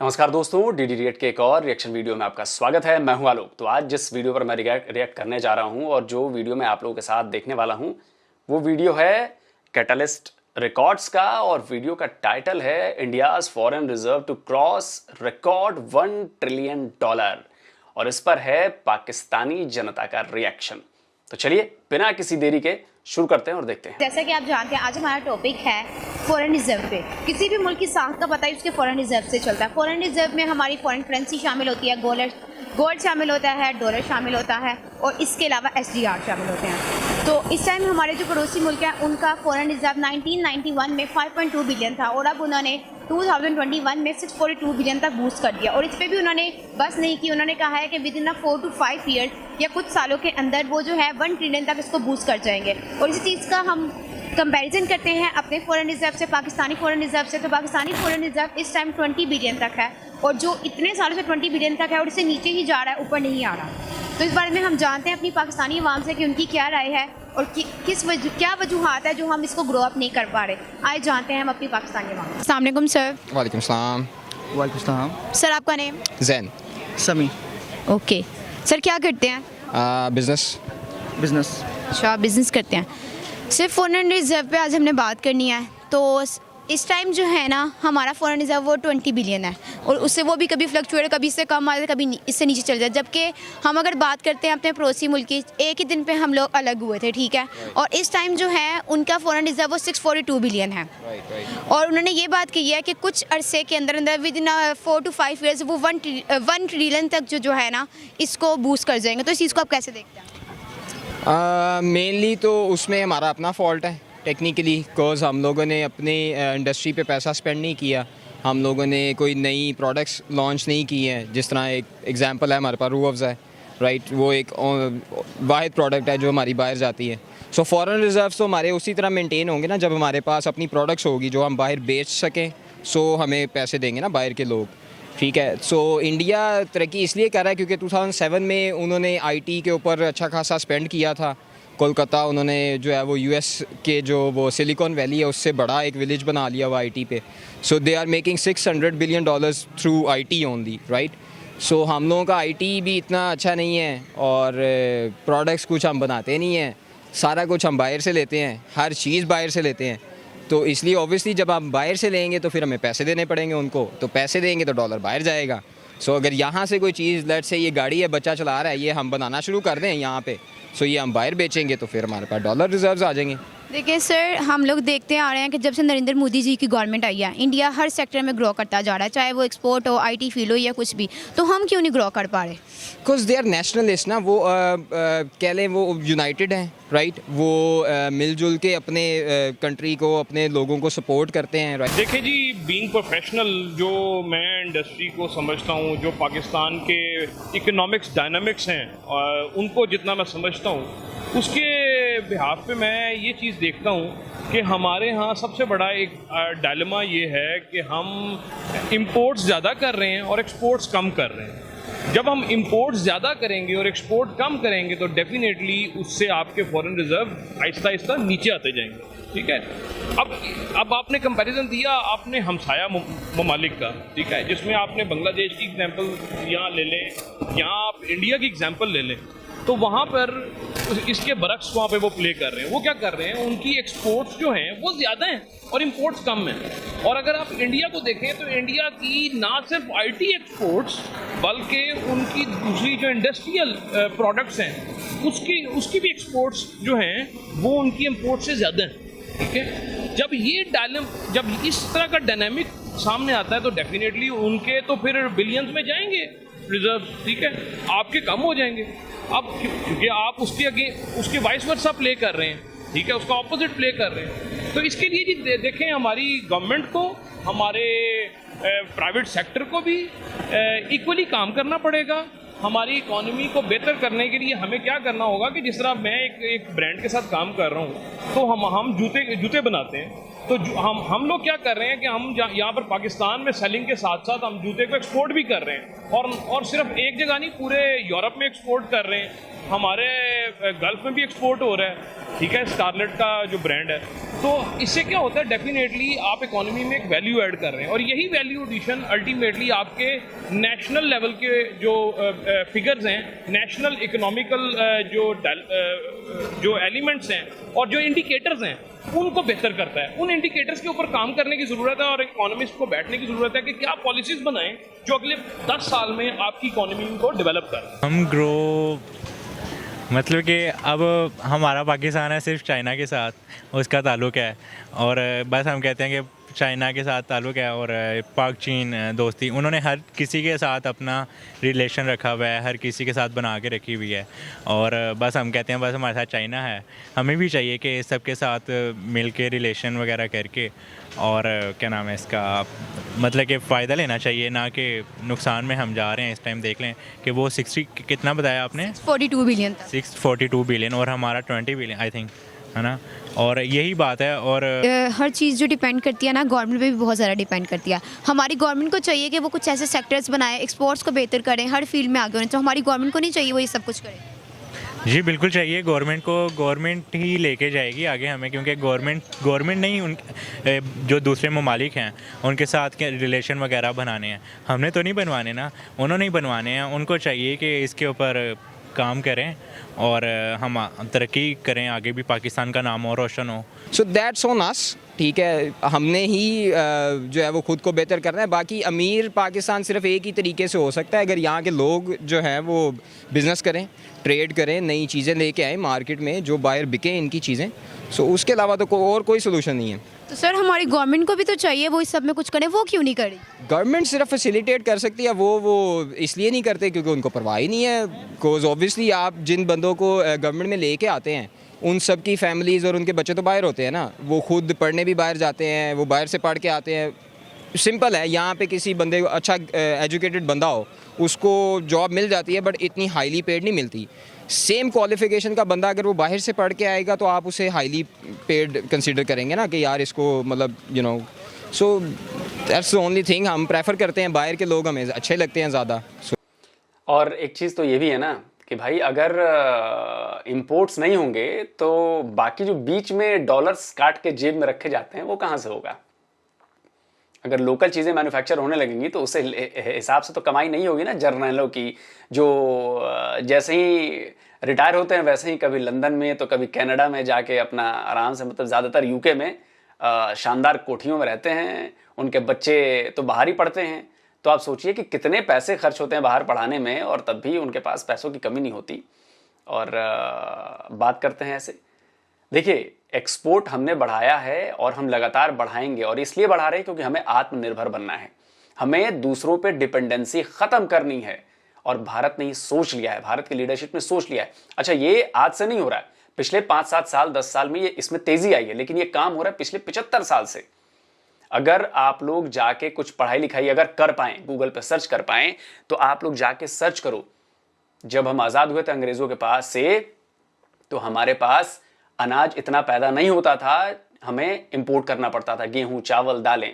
नमस्कार दोस्तों, D react के एक और रिएक्शन वीडियो में आपका स्वागत है। मैं हूं आलोक। तो आज जिस वीडियो पर मैं रिएक्ट करने जा रहा हूं और जो वीडियो मैं आप लोगों के साथ देखने वाला हूं वो वीडियो है कैटलिस्ट रिकॉर्ड्स का, और वीडियो का टाइटल है India's foreign reserve to cross record $1 trillion, और इस पर है पाकिस्तानी जनता का रिएक्शन। तो चलिए बिना किसी देरी के शुरू करते हैं और देखते हैं। जैसा कि आप जानते हैं आज हमारा टॉपिक है फॉरेन रिजर्व पे। किसी भी मुल्क की साख का पता ही उसके फॉरेन रिजर्व से चलता है। फॉरेन रिजर्व में हमारी फॉरेन करेंसी शामिल होती है, गोल्ड शामिल होता है, डॉलर शामिल होता है और इसके अलावा SDR शामिल होते हैं। तो इस टाइम हमारे जो पड़ोसी मुल्क हैं उनका फॉरेन रिजर्व 1991 में 5.2 बिलियन था और अब उन्होंने 2021 में 642 बिलियन तक बूस्ट कर दिया। और इस पर भी उन्होंने बस नहीं की, उन्होंने कहा है कि विद इन 4 to 5 ईयर्स या कुछ सालों के अंदर वो जो है 1 ट्रिलियन तक इसको बूस्ट कर जाएंगे। और इसी चीज़ का हम कंपैरिजन करते हैं अपने फॉरेन रिजर्व से, पाकिस्तानी फॉरेन रिजर्व से। तो पाकिस्तानी फॉरेन रिजर्व इस टाइम 20 बिलियन तक है और जो इतने सालों से 20 बिलियन तक है और इससे नीचे ही जा रहा है, ऊपर नहीं आ रहा। तो इस बारे में हम जानते हैं अपनी पाकिस्तानी अवाम से कि उनकी क्या राय है और क्या वजूहात है जो हम इसको ग्रो अप नहीं कर पा रहे। आए जानते हैं हम अपनी पाकिस्तानी अवाम। अस्सलाम वालेकुम सर। वालेकुम सलाम। वालेकुम सलाम। सर आपका नेम? जैन। समी। ओके सर, क्या करते हैं? बिजनेस। अच्छा, बिज़नेस करते हैं। सिर्फ फॉरेन रिजर्व पे आज हमने बात करनी है। तो इस टाइम जो है ना हमारा फॉरेन रिजर्व वो 20 बिलियन है और उससे वो भी कभी फ्लक्चुएट, कभी इससे कम आए, कभी इससे नीचे चल जाए। जबकि हम अगर बात करते हैं अपने पड़ोसी मुल्क की, एक ही दिन पे हम लोग अलग हुए थे, ठीक है, और इस टाइम जो है उनका फॉरेन रिजर्व वो 642 बिलियन है। और उन्होंने ये बात की है कि कुछ अरसे के अंदर अंदर विद इन 4 to 5 ईयर्स वो 1 ट्रिलियन तक जो है ना इसको बूस्ट कर जाएंगे। तो इस चीज़ को आप कैसे देखते हैं? मेनली तो उसमें हमारा अपना फॉल्ट है टेक्निकली, बिकॉज हम लोगों ने अपनी इंडस्ट्री पे पैसा स्पेंड नहीं किया। हम लोगों ने कोई नई प्रोडक्ट्स लॉन्च नहीं की हैं। जिस तरह एक एग्जांपल है हमारे पास रूह अफ़ज़ा है, राइट, वो एक वाहिद प्रोडक्ट है जो हमारी बाहर जाती है। सो फॉरेन रिजर्व्स तो हमारे उसी तरह मेंटेन होंगे ना जब हमारे पास अपनी प्रोडक्ट्स होगी जो हम बाहर बेच सकें, सो हमें पैसे देंगे ना बाहर के लोग, ठीक है। सो इंडिया तरक्की इसलिए कर रहा है क्योंकि 2007 में उन्होंने IT के ऊपर अच्छा खासा स्पेंड किया था। कोलकाता उन्होंने जो है वो US के जो वो सिलिकॉन वैली है उससे बड़ा एक विलेज बना लिया हुआ IT पे। So they are making $600 billion through IT only, right. सो हम लोगों का IT भी इतना अच्छा नहीं है और प्रोडक्ट्स कुछ हम बनाते नहीं हैं, सारा कुछ हम बाहर से लेते हैं, हर चीज़ बाहर से लेते हैं। तो इसलिए ऑब्वियसली जब हम बाहर से लेंगे तो फिर हमें पैसे देने पड़ेंगे उनको, तो पैसे देंगे तो डॉलर बाहर जाएगा। सो अगर यहाँ से कोई चीज़, लेट्स से ये गाड़ी है, बच्चा चला रहा है, ये हम बनाना शुरू कर दें यहाँ पे, सो ये हम बाहर बेचेंगे तो फिर हमारे पास डॉलर रिजर्व्स आ जाएंगे। देखिए सर, हम लोग देखते आ रहे हैं कि जब से नरेंद्र मोदी जी की गवर्नमेंट आई है, इंडिया हर सेक्टर में ग्रो करता जा रहा है, चाहे वो एक्सपोर्ट हो, IT फील्ड हो या कुछ भी। तो हम क्यों नहीं ग्रो कर पा रहे? बिकॉज दे आर नेशनलिस्ट ना, वो कह लें वो यूनाइटेड हैं, राइट, वो मिलजुल के अपने कंट्री को, अपने लोगों को सपोर्ट करते हैं, राइट। देखिए जी, बीइंग प्रोफेशनल जो मैं इंडस्ट्री को समझता हूँ, जो पाकिस्तान के इकोनॉमिक्स डायनामिक्स हैं उनको जितना मैं समझता हूँ, उसके बिहाफ पे मैं ये चीज़ देखता हूँ कि हमारे यहाँ सबसे बड़ा एक डायलेमा ये है कि हम इंपोर्ट्स ज़्यादा कर रहे हैं और एक्सपोर्ट्स कम कर रहे हैं। जब हम इंपोर्ट्स ज़्यादा करेंगे और एक्सपोर्ट कम करेंगे तो डेफिनेटली उससे आपके फॉरेन रिजर्व आहिस्ता आहिस्ता नीचे आते जाएंगे, ठीक है। अब आपने कंपैरिजन दिया आपने हमसाया ममालिक का, ठीक है, जिसमें आपने बांग्लादेश की एग्जांपल यहाँ ले लें, यहाँ आप इंडिया की एग्जांपल ले लें, तो वहाँ पर इसके बरक्स वहाँ पे वो प्ले कर रहे हैं। वो क्या कर रहे हैं, उनकी एक्सपोर्ट्स जो हैं वो ज़्यादा हैं और इंपोर्ट्स कम हैं। और अगर आप इंडिया को देखें तो इंडिया की ना सिर्फ IT एक्सपोर्ट्स बल्कि उनकी दूसरी जो इंडस्ट्रियल प्रोडक्ट्स हैं उसकी भी एक्सपोर्ट्स जो हैं वो उनकी इंपोर्ट से ज़्यादा हैं, ठीक है। जब इस तरह का डायनामिक सामने आता है तो डेफिनेटली उनके तो फिर बिलियंस में जाएंगे रिजर्व, ठीक है, आपके कम हो जाएंगे। अब क्योंकि आप उसके वाइस वर्सा प्ले कर रहे हैं, ठीक है, उसका ऑपोजिट प्ले कर रहे हैं। तो इसके लिए जी देखें, हमारी गवर्नमेंट को, हमारे प्राइवेट सेक्टर को भी इक्वली काम करना पड़ेगा। हमारी इकोनॉमी को बेहतर करने के लिए हमें क्या करना होगा कि जिस तरह मैं एक ब्रांड के साथ काम कर रहा हूँ तो हम जूते बनाते हैं, तो हम लोग क्या कर रहे हैं कि हम यहाँ पर पाकिस्तान में सेलिंग के साथ साथ हम जूते को एक्सपोर्ट भी कर रहे हैं और सिर्फ एक जगह नहीं, पूरे यूरोप में एक्सपोर्ट कर रहे हैं, हमारे गल्फ में भी एक्सपोर्ट हो रहा है, ठीक है, स्कारलेट का जो ब्रांड है। तो इससे क्या होता है, डेफिनेटली आप इकोनॉमी में एक वैल्यू ऐड कर रहे हैं, और यही वैल्यू एडिशन अल्टीमेटली आपके नेशनल लेवल के जो फिगर्स हैं, नेशनल इकोनॉमिकल जो एलिमेंट्स हैं और जो इंडिकेटर्स हैं, उनको बेहतर करता है। उन इंडिकेटर्स के ऊपर काम करने की ज़रूरत है और इकोनॉमिस्ट को बैठने की ज़रूरत है कि क्या पॉलिसीज़ बनाएं जो अगले 10 साल में आपकी इकोनॉमी को डेवलप करें। हम ग्रो मतलब कि अब हमारा पाकिस्तान है सिर्फ चाइना के साथ, उसका ताल्लुक़ है, और बस हम कहते हैं कि चाइना के साथ ताल्लुक़ है, और पाक चीन दोस्ती, उन्होंने हर किसी के साथ अपना रिलेशन रखा हुआ है, हर किसी के साथ बना के रखी हुई है, और बस हम कहते हैं बस हमारे साथ चाइना है। हमें भी चाहिए कि सबके साथ मिल के रिलेशन वगैरह करके, और क्या नाम है इसका, मतलब कि फ़ायदा लेना चाहिए, ना कि नुकसान में हम जा रहे हैं। इस टाइम देख लें कि वो 60 कितना बताया आपने, 42 बिलियन था। 642 बिलियन, और हमारा 20 बिलियन आई थिंक, है ना। और यही बात है। और हर चीज़ जो डिपेंड करती है ना, गवर्नमेंट पे भी बहुत ज़्यादा डिपेंड करती है। हमारी गवर्नमेंट को चाहिए कि वो कुछ ऐसे सेक्टर्स बनाए, एक्सपोर्ट्स को बेहतर करें, हर फील्ड में आगे होने। तो हमारी गवर्नमेंट को नहीं चाहिए वो ये सब कुछ करे। जी बिल्कुल चाहिए गवर्नमेंट को, गवर्नमेंट ही लेके जाएगी आगे हमें, क्योंकि गवर्नमेंट नहीं, उन जो दूसरे ममालिक हैं उनके साथ के रिलेशन वगैरह बनाने हैं, हमने तो नहीं बनवाने ना, उन्होंने ही बनवाने हैं। उनको चाहिए कि इसके ऊपर काम करें और हम तरक्की करें, आगे भी पाकिस्तान का नाम और रोशन हो। सो दैट्स ऑन अस, ठीक है, हमने ही जो है वो ख़ुद को बेहतर करना है। बाकी अमीर पाकिस्तान सिर्फ एक ही तरीके से हो सकता है, अगर यहाँ के लोग जो हैं वो बिज़नेस करें, ट्रेड करें, नई चीज़ें लेके आएँ मार्केट में, जो बाहर बिकें इनकी चीज़ें। सो उसके अलावा तो और कोई सोल्यूशन नहीं है। तो सर हमारी गवर्नमेंट को भी तो चाहिए वो इस सब में कुछ करे, वो क्यों नहीं करी? गवर्नमेंट सिर्फ फैसिलिटेट कर सकती है, वो इसलिए नहीं करते क्योंकि उनको परवाह ही नहीं है। बिकॉज ऑब्वियसली आप जिन बंदों को गवर्नमेंट में लेके आते हैं, उन सब की फैमिलीज़ और उनके बच्चे तो बाहर होते हैं ना, वो खुद पढ़ने भी बाहर जाते हैं, वो बाहर से पढ़ के आते हैं। सिंपल है, यहाँ पे किसी बंदे को अच्छा एजुकेटेड बंदा हो, उसको जॉब मिल जाती है, बट इतनी हाईली पेड नहीं मिलती। सेम क्वालिफिकेशन का बंदा अगर वो बाहर से पढ़ के आएगा तो आप उसे हाईली पेड कंसिडर करेंगे ना, कि यार इसको मतलब so that's the only thing. हम प्रेफर करते हैं बाहर के लोग, हमें अच्छे लगते हैं ज़्यादा। और एक चीज़ तो ये भी है ना कि भाई अगर इंपोर्ट्स नहीं होंगे तो बाकी जो बीच में डॉलर्स काट के जेब में रखे जाते हैं वो कहाँ से होगा। अगर लोकल चीज़ें मैन्युफैक्चर होने लगेंगी तो उससे हिसाब से तो कमाई नहीं होगी ना जर्नलों की, जो जैसे ही रिटायर होते हैं वैसे ही कभी लंदन में तो कभी कनाडा में जाके अपना आराम से, मतलब ज़्यादातर यूके में शानदार कोठियों में रहते हैं, उनके बच्चे तो बाहर ही पढ़ते हैं। तो आप सोचिए कि कितने पैसे खर्च होते हैं बाहर पढ़ाने में, और तब भी उनके पास पैसों की कमी नहीं होती। और बात करते हैं ऐसे, देखिए एक्सपोर्ट हमने बढ़ाया है और हम लगातार बढ़ाएंगे, और इसलिए बढ़ा रहे हैं क्योंकि हमें आत्मनिर्भर बनना है, हमें दूसरों पे डिपेंडेंसी ख़त्म करनी है। और भारत ने ये सोच लिया है, भारत की लीडरशिप ने सोच लिया है। अच्छा, ये आज से नहीं हो रहा है, पिछले 5-7 साल 10 साल में ये इसमें तेज़ी आई है, लेकिन ये काम हो रहा है पिछले 75 साल से। अगर आप लोग जाके कुछ पढ़ाई लिखाई अगर कर पाएँ, गूगल पे सर्च कर पाएँ, तो आप लोग जाके सर्च करो, जब हम आज़ाद हुए थे अंग्रेज़ों के पास से, तो हमारे पास अनाज इतना पैदा नहीं होता था, हमें इंपोर्ट करना पड़ता था, गेहूं, चावल, दालें।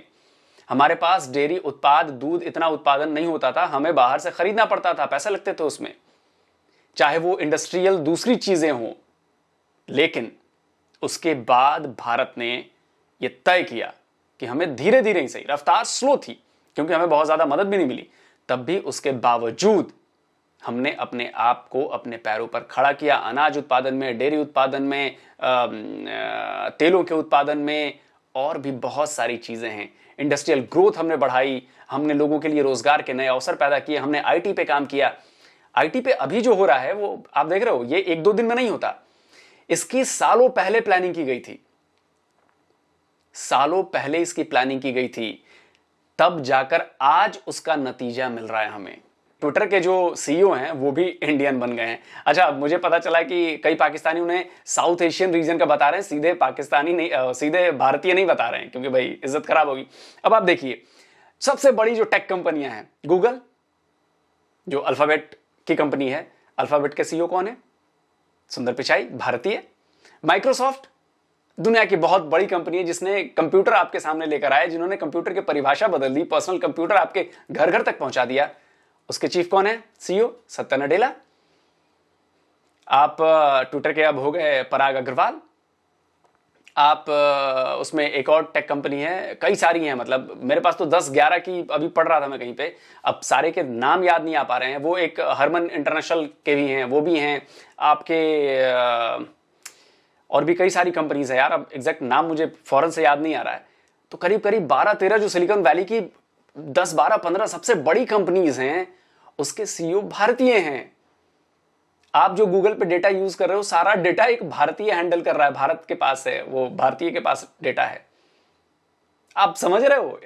हमारे पास डेयरी उत्पाद, दूध इतना उत्पादन नहीं होता था, हमें बाहर से खरीदना पड़ता था, पैसे लगते थे उसमें, चाहे वो इंडस्ट्रियल दूसरी चीज़ें हों। लेकिन उसके बाद भारत ने ये तय किया कि हमें धीरे धीरे ही सही, रफ्तार स्लो थी क्योंकि हमें बहुत ज़्यादा मदद भी नहीं मिली, तब भी उसके बावजूद हमने अपने आप को अपने पैरों पर खड़ा किया। अनाज उत्पादन में, डेयरी उत्पादन में, तेलों के उत्पादन में, और भी बहुत सारी चीज़ें हैं। इंडस्ट्रियल ग्रोथ हमने बढ़ाई, हमने लोगों के लिए रोज़गार के नए अवसर पैदा किए, हमने आईटी पे काम किया। आईटी पे अभी जो हो रहा है वो आप देख रहे हो, ये 1-2 दिन में नहीं होता, इसकी सालों पहले प्लानिंग की गई थी, सालों पहले इसकी प्लानिंग की गई थी, तब जाकर आज उसका नतीजा मिल रहा है हमें। ट्विटर के जो सीईओ हैं वो भी इंडियन बन गए हैं। अच्छा, मुझे पता चला कि कई पाकिस्तानी उन्हें साउथ एशियन रीजन का बता रहे हैं, सीधे पाकिस्तानी नहीं, सीधे भारतीय नहीं बता रहे हैं, क्योंकि भाई इज्जत खराब होगी। अब आप देखिए, सबसे बड़ी जो टेक कंपनियां हैं, गूगल जो अल्फाबेट की कंपनी है, अल्फाबेट के सीईओ कौन है? सुंदर पिचाई, भारतीय। माइक्रोसॉफ्ट दुनिया की बहुत बड़ी कंपनी है जिसने कंप्यूटर आपके सामने लेकर आया, जिन्होंने कंप्यूटर की परिभाषा बदल दी, पर्सनल कंप्यूटर आपके घर घर तक पहुंचा दिया। उसके चीफ कौन है? सीईओ सत्या नडेला। आप ट्विटर के अब हो गए पराग अग्रवाल। आप उसमें एक और टेक कंपनी है, कई सारी हैं, मतलब मेरे पास तो 10-11 की अभी पढ़ रहा था मैं कहीं पे, अब सारे के नाम याद नहीं आ पा रहे हैं। वो एक हरमन इंटरनेशनल के भी हैं, वो भी हैं आपके, और भी कई सारी कंपनीज है यार, अब एग्जैक्ट नाम मुझे फौरन से याद नहीं आ रहा है। तो करीब करीब 12-13 जो सिलिकॉन वैली की 10-12-15 सबसे बड़ी कंपनीज हैं, उसके सीईओ भारतीय हैं। आप जो गूगल पे डेटा यूज कर रहे हो, सारा डेटा एक भारतीय हैंडल कर रहा है, भारत के पास है, वो भारतीय के पास डेटा है। आप समझ रहे हो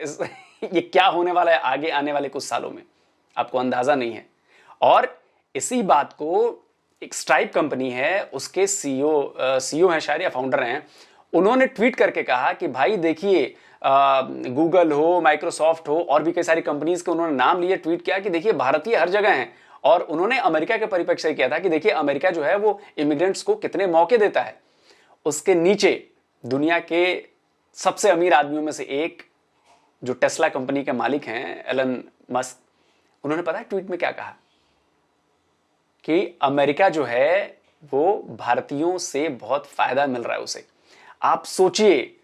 ये क्या होने वाला है आगे आने वाले कुछ सालों में, आपको अंदाजा नहीं है। और इसी बात को एक स्ट्राइप कंपनी है, उसके सीईओ हैं शायद या फाउंडर हैं, उन्होंने ट्वीट करके कहा कि भाई देखिए, गूगल हो, माइक्रोसॉफ्ट हो, और भी कई सारी कंपनीज के उन्होंने नाम लिए, ट्वीट किया कि देखिए भारतीय हर जगह हैं। और उन्होंने अमेरिका के परिप्रेक्ष्य से किया था कि देखिए अमेरिका जो है वो इमिग्रेंट्स को कितने मौके देता है। उसके नीचे दुनिया के सबसे अमीर आदमियों में से एक जो टेस्ला कंपनी के मालिक हैं, एलन मस्क, उन्होंने पता है ट्वीट में क्या कहा कि अमेरिका जो है वो भारतीयों से बहुत फायदा मिल रहा है उसे। आप सोचिए,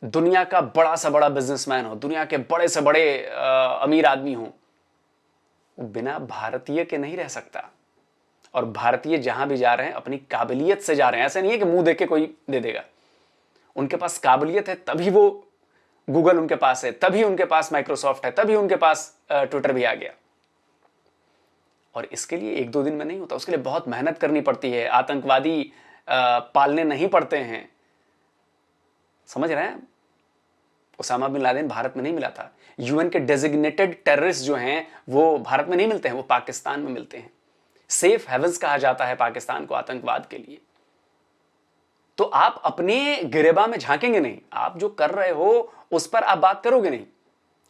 दुनिया का बड़ा से बड़ा बिजनेसमैन हो, दुनिया के बड़े से बड़े अमीर आदमी हो, बिना भारतीय के नहीं रह सकता। और भारतीय जहां भी जा रहे हैं अपनी काबिलियत से जा रहे हैं, ऐसे नहीं है कि मुंह देख के कोई दे देगा। उनके पास काबिलियत है, तभी वो गूगल उनके पास है, तभी उनके पास माइक्रोसॉफ्ट है, तभी उनके पास ट्विटर भी आ गया। और इसके लिए 1-2 दिन में नहीं होता, उसके लिए बहुत मेहनत करनी पड़ती है, आतंकवादी पालने नहीं पड़ते हैं। समझ रहे हैं? उसामा बिन लादेन भारत में नहीं मिला था। यूएन के डेजिग्नेटेड टेररिस्ट जो हैं वो भारत में नहीं मिलते हैं, वो पाकिस्तान में मिलते हैं। सेफ हेवंस कहा जाता है पाकिस्तान को आतंकवाद के लिए। तो आप अपने गिरेबा में झांकेंगे नहीं, आप जो कर रहे हो उस पर आप बात करोगे नहीं,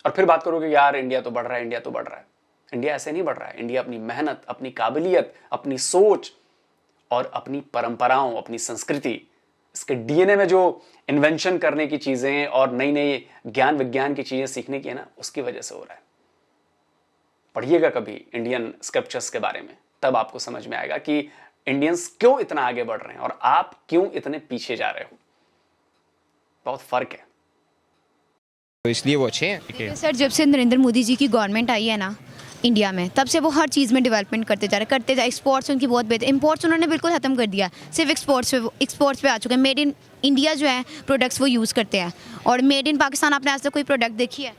और फिर बात करोगे यार इंडिया तो बढ़ रहा है, इंडिया तो बढ़ रहा है। इंडिया ऐसे नहीं बढ़ रहा है। इंडिया अपनी मेहनत, अपनी काबिलियत, अपनी सोच और अपनी परंपराओं, अपनी संस्कृति, इसके डीएनए में जो इन्वेंशन करने की चीजें और नई नई ज्ञान विज्ञान की चीजें सीखने की है ना, उसकी वजह से हो रहा है। पढ़िएगा कभी इंडियन स्क्रिप्चर्स के बारे में, तब आपको समझ में आएगा कि इंडियंस क्यों इतना आगे बढ़ रहे हैं और आप क्यों इतने पीछे जा रहे हो। बहुत फर्क है। तो इसलिए वो अच्छे हैं। देखिए सर, जब से नरेंद्र मोदी जी की गवर्नमेंट आई है ना इंडिया में, तब से वो हर चीज़ में डेवलपमेंट करते जा रहे हैं। एक्सपोर्ट्स उनकी बहुत बेहतर, इंपोर्ट्स उन्होंने बिल्कुल ख़त्म कर दिया, सिर्फ एक्सपोर्ट्स पे आ चुके हैं। मेड इन इंडिया जो है प्रोडक्ट्स वो यूज़ करते हैं, और मेड इन पाकिस्तान आपने आज तक कोई प्रोडक्ट देखी है?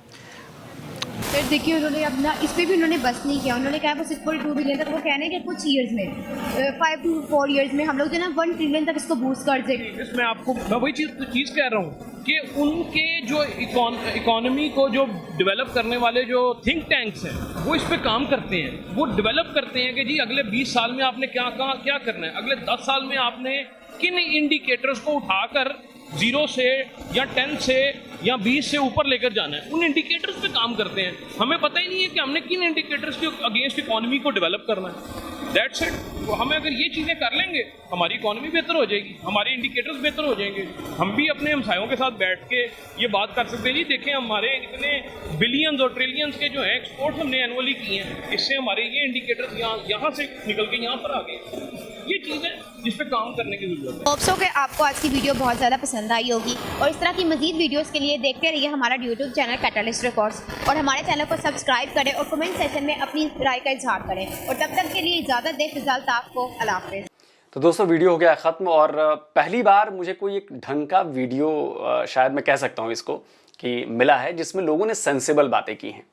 फिर देखिए उन्होंने अपना इस पर भी उन्होंने बस नहीं किया। उन्होंने कहा बस 6.2 बिलियन तक, वो कहने कि कुछ ईयर्स में 5 to 4 ईयर्स में हम लोग जो ना 1 ट्रिलियन तक इसको बूस्ट कर देंगे। इसमें आपको मैं वही चीज़ कह रहा हूँ कि उनके जो इकोनॉमी को जो डेवलप करने वाले जो थिंक टैंक्स हैं वो इस पे काम करते हैं। वो डेवलप करते हैं कि जी अगले 20 साल में आपने क्या करना है, अगले 10 साल में आपने किन इंडिकेटर्स को उठाकर 0 से या 10 से या 20 से ऊपर लेकर जाना है। उन इंडिकेटर्स पे काम करते हैं। हमें पता ही नहीं है कि हमने किन इंडिकेटर्स के अगेंस्ट इकोनॉमी को डेवलप करना है। That's it. तो हमें अगर ये चीज़ें कर लेंगे, हमारी इकोनॉमी बेहतर हो जाएगी, हमारे इंडिकेटर्स बेहतर हो जाएंगे। हम भी अपने हमसायों के साथ बैठ के ये बात कर सकते हैं, जी देखें हमारे इतने बिलियंस और ट्रिलियंस के जो है एक्सपोर्ट्स हमने एनुअली किए हैं, इससे हमारे ये इंडिकेटर्स यहाँ से निकल के यहाँ पर आ गए। ये चीज़ है जिस पे काम करने की जरूरत है। होप सो कि आपको आज की वीडियो बहुत ज़्यादा पसंद आई होगी, और इस तरह की मजीद वीडियोस के लिए देखते रहिए हमारा यूट्यूब चैनल कैटलिस्ट रिकॉर्ड्स, और हमारे चैनल को सब्सक्राइब करें और कमेंट सेक्शन में अपनी राय का इजहार करें। और तब तक के लिए इजाज़त दें फिजाल ताफ को। अल्लाह हाफ़िज़। तो दोस्तों वीडियो हो गया ख़त्म, और पहली बार मुझे कोई एक ढंग का वीडियो शायद मैं कह सकता हूँ इसको कि मिला है जिसमें लोगों ने सेंसिबल बातें की हैं।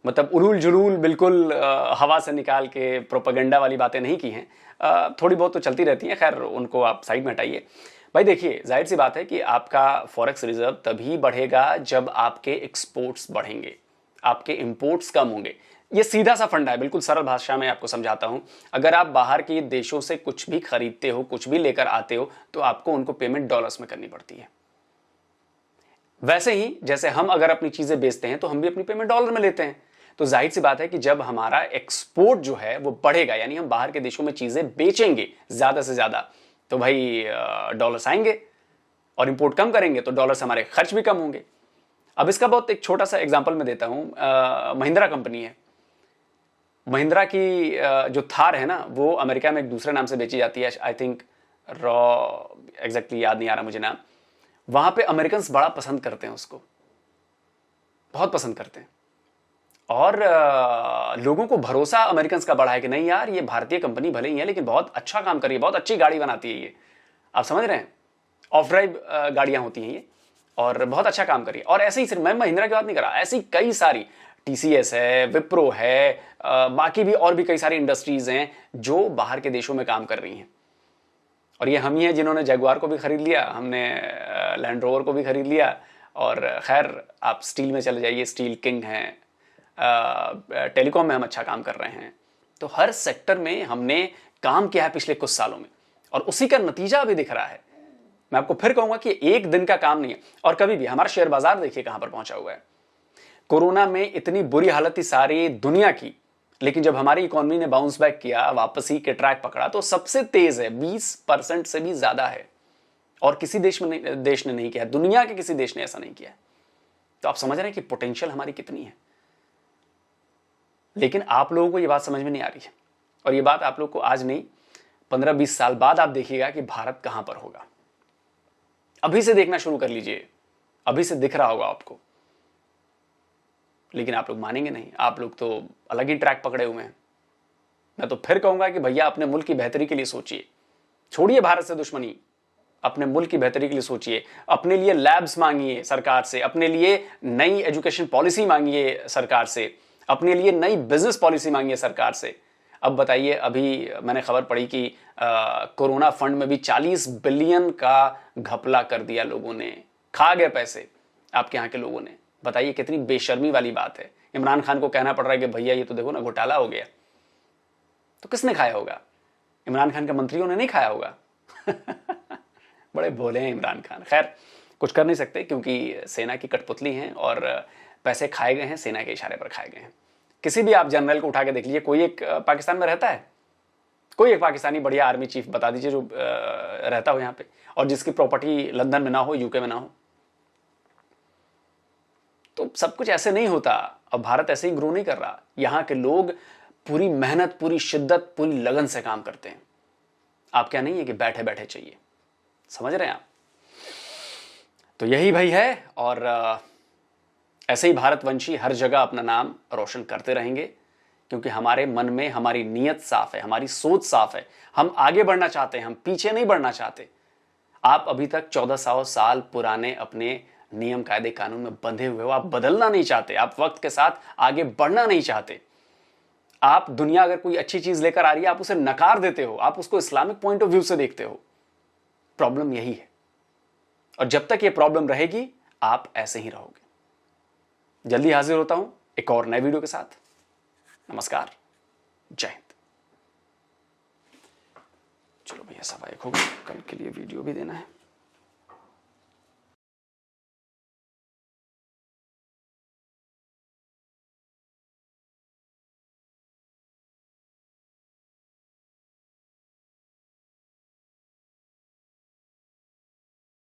मतलब उलूल जुलूल बिल्कुल हवा से निकाल के प्रोपेगेंडा वाली बातें नहीं की हैं। थोड़ी बहुत तो चलती रहती हैं, खैर उनको आप साइड में हटाइए। भाई देखिए, जाहिर सी बात है कि आपका फॉरेक्स रिजर्व तभी बढ़ेगा जब आपके एक्सपोर्ट्स बढ़ेंगे, आपके इंपोर्ट्स कम होंगे। ये सीधा सा फंडा है, बिल्कुल सरल भाषा में आपको समझाता हूं। अगर आप बाहर के देशों से कुछ भी खरीदते हो, कुछ भी लेकर आते हो, तो आपको उनको पेमेंट डॉलर्स में करनी पड़ती है। वैसे ही जैसे हम अगर अपनी चीजें बेचते हैं तो हम भी अपनी पेमेंट डॉलर में लेते हैं। तो जाहिर सी बात है कि जब हमारा एक्सपोर्ट जो है वो बढ़ेगा, यानी हम बाहर के देशों में चीजें बेचेंगे ज्यादा से ज्यादा, तो भाई डॉलर्स आएंगे, और इंपोर्ट कम करेंगे तो डॉलर से हमारे खर्च भी कम होंगे। अब इसका बहुत एक छोटा सा एग्जांपल मैं देता हूं। महिंद्रा कंपनी है, महिंद्रा की जो थार है ना, वो अमेरिका में एक दूसरे नाम से बेची जाती है, आई थिंक एग्जैक्टली याद नहीं आ रहा मुझे नाम। वहां पे अमेरिकन्स बड़ा पसंद करते हैं उसको, बहुत पसंद करते हैं। और लोगों को भरोसा अमेरिकन्स का बढ़ा है कि नहीं यार, ये भारतीय कंपनी भले ही है लेकिन बहुत अच्छा काम कर रही है, बहुत अच्छी गाड़ी बनाती है ये, आप समझ रहे हैं, ऑफ ड्राइव गाड़ियां होती हैं ये, और बहुत अच्छा काम कर रही है। और ऐसे ही सिर्फ मैं महिंद्रा की बात नहीं कर रहा, ऐसी कई सारी, टीसीएस है, विप्रो है, बाकी भी और भी कई सारी इंडस्ट्रीज हैं जो बाहर के देशों में काम कर रही हैं। और ये हम ही हैं जिन्होंने जगुआर को भी खरीद लिया, हमने लैंड रोवर को भी खरीद लिया, और खैर आप स्टील में चले जाइए, स्टील किंग हैं, टेलीकॉम में हम अच्छा काम कर रहे हैं। तो हर सेक्टर में हमने काम किया है पिछले कुछ सालों में, और उसी का नतीजा अभी दिख रहा है। मैं आपको फिर कहूंगा कि एक दिन का काम नहीं है। और कभी भी हमारा शेयर बाजार देखिए कहां पर पहुंचा हुआ है। कोरोना में इतनी बुरी हालत थी सारी दुनिया की, लेकिन जब हमारी इकोनॉमी ने बाउंस बैक किया, वापसी के ट्रैक पकड़ा, तो सबसे तेज है, 20% से भी ज्यादा है। और किसी देश ने नहीं किया, दुनिया के किसी देश ने ऐसा नहीं किया। तो आप समझ रहे हैं कि पोटेंशियल हमारी कितनी है। लेकिन आप लोगों को यह बात समझ में नहीं आ रही है, और यह बात आप लोग को आज नहीं, 15-20 साल बाद आप देखिएगा कि भारत कहां पर होगा। अभी से देखना शुरू कर लीजिए, अभी से दिख रहा होगा आपको। लेकिन आप लोग मानेंगे नहीं, आप लोग तो अलग ही ट्रैक पकड़े हुए हैं। मैं तो फिर कहूंगा कि भैया अपने मुल्क की बेहतरी के लिए सोचिए, छोड़िए भारत से दुश्मनी, अपने मुल्क की बेहतरी के लिए सोचिए। अपने लिए लैब्स मांगिए सरकार से, अपने लिए नई एजुकेशन पॉलिसी मांगिए सरकार से, अपने लिए नई बिजनेस पॉलिसी मांगिए सरकार से। अब बताइए, अभी मैंने खबर पढ़ी कि कोरोना फंड में भी 40 बिलियन का घपला कर दिया लोगों ने, खा गए पैसे आपके यहाँ के लोगों ने। बताइए कितनी बेशर्मी वाली बात है। इमरान खान को कहना पड़ रहा है कि भैया ये तो देखो ना घोटाला हो गया। तो किसने खाया होगा? इमरान खान के मंत्रियों ने नहीं खाया होगा। बड़े भोले हैं इमरान खान। खैर कुछ कर नहीं सकते क्योंकि सेना की कठपुतली हैं और पैसे खाए गए हैं, सेना के इशारे पर खाए गए हैं। किसी भी आप जनरल को उठा के देख लीजिए, कोई एक पाकिस्तान में रहता है, कोई एक पाकिस्तानी बढ़िया आर्मी चीफ बता दीजिए जो रहता हो यहाँ पे और जिसकी प्रॉपर्टी लंदन में ना हो, यूके में ना हो। तो सब कुछ ऐसे नहीं होता। अब भारत ऐसे ही ग्रो नहीं कर रहा। यहाँ के लोग पूरी मेहनत, पूरी शिद्दत, पूरी लगन से काम करते हैं। आप क्या नहीं है कि बैठे बैठे चाहिए। समझ रहे हैं आप? तो यही भाई है, और ऐसे ही भारतवंशी हर जगह अपना नाम रोशन करते रहेंगे, क्योंकि हमारे मन में हमारी नीयत साफ है, हमारी सोच साफ है। हम आगे बढ़ना चाहते हैं, हम पीछे नहीं बढ़ना चाहते। आप अभी तक 1400 साल पुराने अपने नियम कायदे कानून में बंधे हुए हो। आप बदलना नहीं चाहते, आप वक्त के साथ आगे बढ़ना नहीं चाहते। आप दुनिया अगर कोई अच्छी चीज लेकर आ रही है, आप उसे नकार देते हो, आप उसको इस्लामिक पॉइंट ऑफ व्यू से देखते हो। प्रॉब्लम यही है, और जब तक ये प्रॉब्लम रहेगी आप ऐसे ही रहोगे। जल्दी हाजिर होता हूं एक और नए वीडियो के साथ। नमस्कार, जय हिंद। चलो भैया सवा 1 हो गया, कल के लिए वीडियो भी देना है।